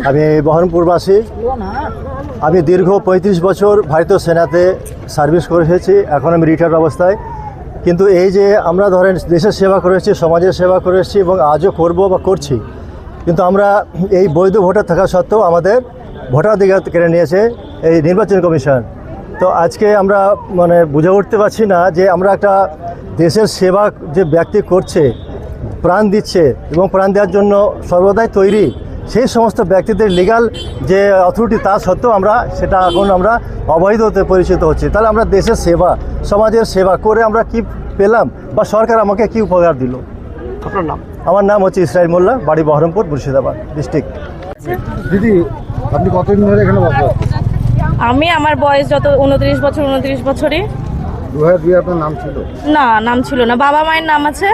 আমি বহরমপুরবাসী। আমি দীর্ঘ ৩৫ বছর ভারতীয় সেনাতে সার্ভিস করে এসেছি। এখন আমি রিটায়ার্ড অবস্থায়। কিন্তু এই যে আমরা ধরেন দেশের সেবা করেছি, সমাজের সেবা করেছি এবং আজও করব বা করছি, কিন্তু আমরা এই বৈধ ভোটার থাকা সত্ত্বেও আমাদের ভোটাধিকার কেড়ে নিয়েছে এই নির্বাচন কমিশন। তো আজকে আমরা বুঝে উঠতে পারছি না যে আমরা একটা দেশের সেবা যে ব্যক্তি করছে, প্রাণ দিচ্ছে এবং প্রাণ দেওয়ার জন্য সর্বদাই তৈরি, সেই সমস্ত ব্যক্তিদের লিগ্যাল যে অথরিটি তা সত্ত্বেও সেটা এখন আমরা অবৈধতে পরিচিত হচ্ছি। তাহলে আমরা দেশের সেবা, সমাজের সেবা করে আমরা কি পেলাম, বা সরকার আমাকে কি উপকার দিল? আপনার নাম? আমার নাম হচ্ছে ইসরাইল মোল্লা, বাড়ি বহরমপুর, মুর্শিদাবাদ ডিস্ট্রিক্ট। দিদি, আপনি কতদিন ধরে এখানে বসবাস করছেন? আমার বয়স যত 29 বছর, 29 বছরই। 2002 আপনার নাম ছিল? না, নাম ছিল না, বাবা মায়ের নাম আছে।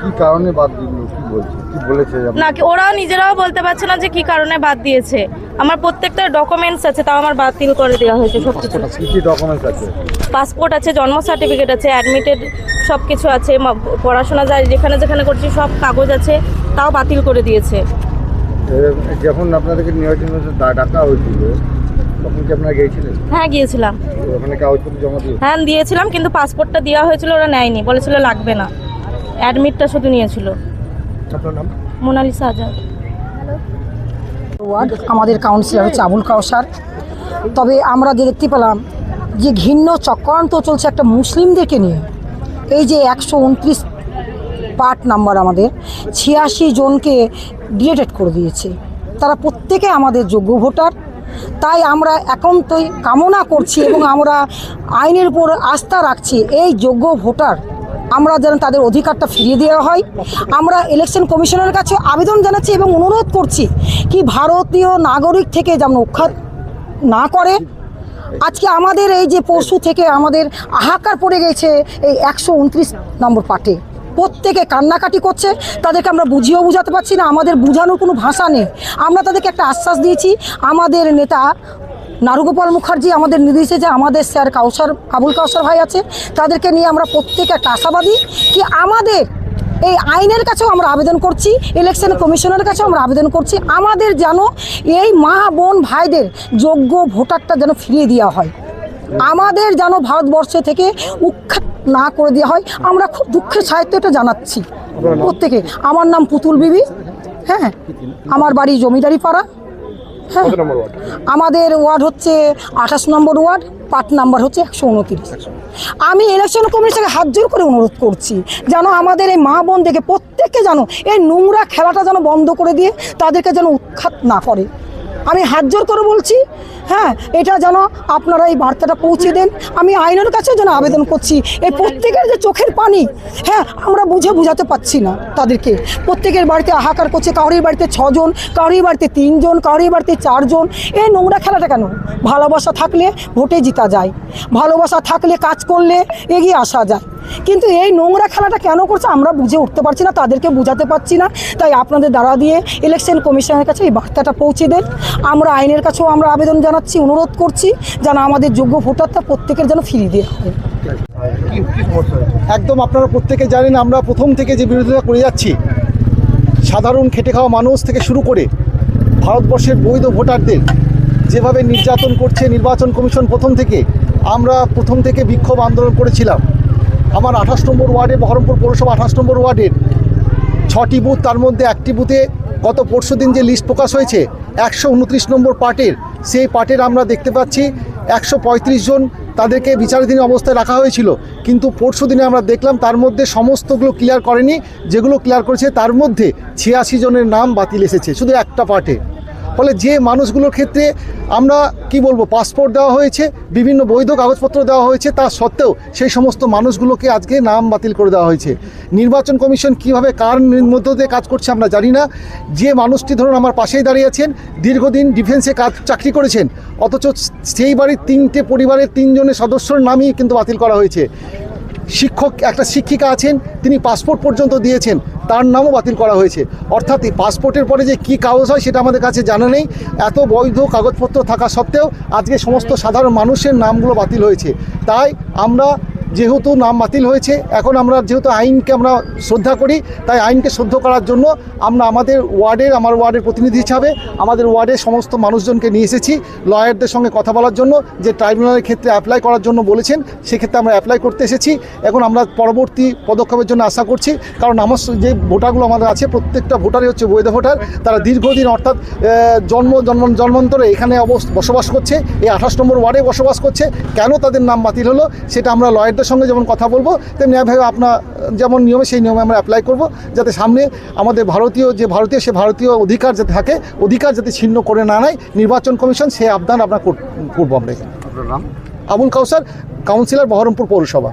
কি কারণে বাদ দিল, কি বলছে, কি বলেছে? না, ওরাও নিজেরাও বলতে পারছে না যে কি কারণে বাদ দিয়েছে। আমার প্রত্যেকটা ডকুমেন্টস আছে, তাও আমার বাতিল করে দেওয়া হয়েছে সবকিছু। কি কি ডকুমেন্টস আছে? পাসপোর্ট আছে, জন্ম সার্টিফিকেট আছে, অ্যাডমিটেড সব কিছু আছে, পড়াশোনা যায় যেখানে যেখানে করছি সব কাগজ আছে, তাও বাতিল করে দিয়েছে। যখন আপনাদেরকে নির্বাচন ডাকা হয়েছিল তখন কি আপনারা গিয়েছিলেন? হ্যাঁ, গিয়েছিলাম। ওখানে কাগজপত্র জমা দিয়ে? হ্যাঁ, দিয়েছিলাম, কিন্তু পাসপোর্টটা দেওয়া হয়েছিল, ওরা নেয়নি, বলেছিল লাগবে না, অ্যাডমিটটা শুধু নিয়েছিল। আপনার নাম? মোনালিসা আজাদ। ওয়ার্ড আমাদের কাউন্সিলর হচ্ছে আবুল কাউসার। তবে আমরা যে দেখতে পেলাম যে ঘৃণ্য চক্রান্ত চলছে একটা মুসলিমদেরকে নিয়ে। এই যে 129 পার্ট নাম্বার আমাদের 86 জনকে ডিলেটেড করে দিয়েছে। তারা প্রত্যেকে আমাদের যোগ্য ভোটার। তাই আমরা একান্তই কামনা করছি এবং আমরা আইনের উপর আস্থা রাখছি, এই যোগ্য ভোটার আমরা যেন তাদের অধিকারটা ফিরিয়ে দেওয়া হয়। আমরা ইলেকশন কমিশনের কাছে আবেদন জানাচ্ছি এবং অনুরোধ করছি কি ভারতীয় নাগরিক থেকে যেন উৎখাত না করে। আজকে আমাদের এই যে পরশু থেকে আমাদের হাহাকার পড়ে গেছে এই 129 নম্বর পার্টে, প্রত্যেকে কান্নাকাটি করছে, তাদেরকে আমরা বুঝিয়েও বোঝাতে পারছি না, আমাদের বোঝানোর কোনো ভাষা নেই। আমরা তাদেরকে একটা আশ্বাস দিয়েছি, আমাদের নেতা নারুগোপাল মুখার্জি আমাদের নির্দেশে যে আমাদের স্যার আবুল কাউসার ভাই আছে, তাদেরকে নিয়ে আমরা প্রত্যেকে একটা আশাবাদী কি আমাদের এই আইনের কাছেও আমরা আবেদন করছি, ইলেকশন কমিশনের কাছেও আমরা আবেদন করছি, আমাদের যেন এই মা বোন ভাইদের যোগ্য ভোটারটা যেন ফিরিয়ে দেওয়া হয়, আমাদের যেন ভারতবর্ষ থেকে উৎখাত না করে দেওয়া হয়। আমরা খুব দুঃখের সাহিত্য এটা জানাচ্ছি প্রত্যেকে। আমার নাম পুতুল বিবি। হ্যাঁ, আমার বাড়ি জমিদারি পাড়া। হ্যাঁ, আমাদের ওয়ার্ড হচ্ছে 28 নম্বর ওয়ার্ড, পার্ট নাম্বার হচ্ছে 129। আমি ইলেকশন কমিশনকে হাত জোর করে অনুরোধ করছি যেন আমাদের এই মা বোন দেখে প্রত্যেককে যেন এই নোংরা খেলাটা যেন বন্ধ করে দিয়ে তাদেরকে যেন উৎখাত না করে। আমি হাত জোর করে বলছি, হ্যাঁ, এটা যেন আপনারা এই বার্তাটা পৌঁছে দেন। আমি আইনের কাছেও যেন আবেদন করছি, এই প্রত্যেকের যে চোখের পানি, হ্যাঁ, আমরা বুঝাতে পারছি না তাদেরকে। প্রত্যেকের বাড়িতে হাহাকার করছে, কারোর বাড়িতে 6 জন, কারোর বাড়িতে 3 জন, কারোর বাড়িতে 4 জন। এই নোংরা খেলাটা কেন? ভালোবাসা থাকলে ভোটে জিতা যায়, ভালোবাসা থাকলে কাজ করলে এগিয়ে আসা যায়, কিন্তু এই নোংরা খেলাটা কেন করছে আমরা বুঝে উঠতে পারছি না, তাদেরকে বুঝাতে পারছি না। তাই আপনাদের দ্বারা দিয়ে ইলেকশন কমিশনের কাছে এই বার্তাটা পৌঁছে দেন। আমরা আইনের কাছেও আমরা আবেদন জানাচ্ছি, অনুরোধ করছি যেন আমাদের যোগ্য ভোটারটা প্রত্যেকের যেন ফিরিয়ে দেওয়া হয়। একদম আপনারা প্রত্যেকে জানেন, আমরা প্রথম থেকে যে বিরোধিতা করে যাচ্ছি, সাধারণ খেটে খাওয়া মানুষ থেকে শুরু করে ভারতবর্ষের বৈধ ভোটারদের যেভাবে নির্যাতন করছে নির্বাচন কমিশন, আমরা প্রথম থেকে বিক্ষোভ আন্দোলন করেছিলাম। আমার 28 নম্বর ওয়ার্ডে, বহরমপুর পৌরসভা 28 নম্বর ওয়ার্ডের 6টি বুথ, তার মধ্যে একটি বুথে গত পরশুদিন যে লিস্ট প্রকাশ হয়েছে 129 নম্বর পার্টের, সেই পার্টের আমরা দেখতে পাচ্ছি 135 জন তাদেরকে বিচারাধীন অবস্থায় রাখা হয়েছিল, কিন্তু পরশুদিনে আমরা দেখলাম তার মধ্যে সমস্তগুলো ক্লিয়ার করেনি। যেগুলো ক্লিয়ার করেছে তার মধ্যে 86 জনের নাম বাতিল এসেছে শুধু একটা পার্টে। ফলে যে মানুষগুলোর ক্ষেত্রে আমরা কি বলবো, পাসপোর্ট দেওয়া হয়েছে, বিভিন্ন বৈধ কাগজপত্র দেওয়া হয়েছে, তা সত্ত্বেও সেই সমস্ত মানুষগুলোকে আজকে নাম বাতিল করে দেওয়া হয়েছে। নির্বাচন কমিশন কিভাবে কার মধ্য দিয়ে কাজ করছে আমরা জানি না। যে মানুষটি ধরুন আমার পাশেই দাঁড়িয়ে আছেন, দীর্ঘদিন ডিফেন্সে চাকরি করেছেন, অথচ সেই বাড়ির 3টে পরিবারের 3 জনের সদস্যর নামই কিন্তু বাতিল করা হয়েছে। একটা শিক্ষিকা আছেন, তিনি পাসপোর্ট পর্যন্ত দিয়েছেন, তার নামও বাতিল করা হয়েছে। অর্থাৎ এই পাসপোর্টের পরে যে কী কাগজ হয় সেটা আমাদের কাছে জানা নেই। এত বৈধ কাগজপত্র থাকা সত্ত্বেও আজকে সমস্ত সাধারণ মানুষের নামগুলো বাতিল হয়েছে। তাই আমরা যেহেতু নাম বাতিল হয়েছে, এখন আমরা যেহেতু আইনকে আমরা শ্রদ্ধা করি, তাই আইনকে শ্রদ্ধা করার জন্য আমরা আমার ওয়ার্ডের প্রতিনিধি হিসাবে আমাদের ওয়ার্ডের সমস্ত মানুষজনকে নিয়ে এসেছি লয়ারদের সঙ্গে কথা বলার জন্য, যে ট্রাইব্যুনালের ক্ষেত্রে অ্যাপ্লাই করার জন্য বলেছেন সেক্ষেত্রে আমরা অ্যাপ্লাই করতে এসেছি। এখন আমরা পরবর্তী পদক্ষেপের জন্য আশা করছি, কারণ আমার যে ভোটারগুলো আমাদের আছে প্রত্যেকটা ভোটারই হচ্ছে বৈধ ভোটার। তারা দীর্ঘদিন অর্থাৎ জন্মান্তরে এখানে বসবাস করছে, এই 28 নম্বর ওয়ার্ডে বসবাস করছে। কেন তাদের নাম বাতিল হলো সেটা আমরা লয়ারদের সঙ্গে যেমন কথা বলবো, তেমনি ভাবে আপনার যেমন নিয়মে সেই নিয়মে আমরা অ্যাপ্লাই করব, যাতে সামনে আমাদের ভারতীয় অধিকার যাতে থাকে, অধিকার যাতে ছিন্ন করে না নেয় নির্বাচন কমিশন, সেই আবদান আমরা করবো। আমরা এখানে আপনার নাম? আবুল কাউসার, কাউন্সিলর, বহরমপুর পৌরসভা।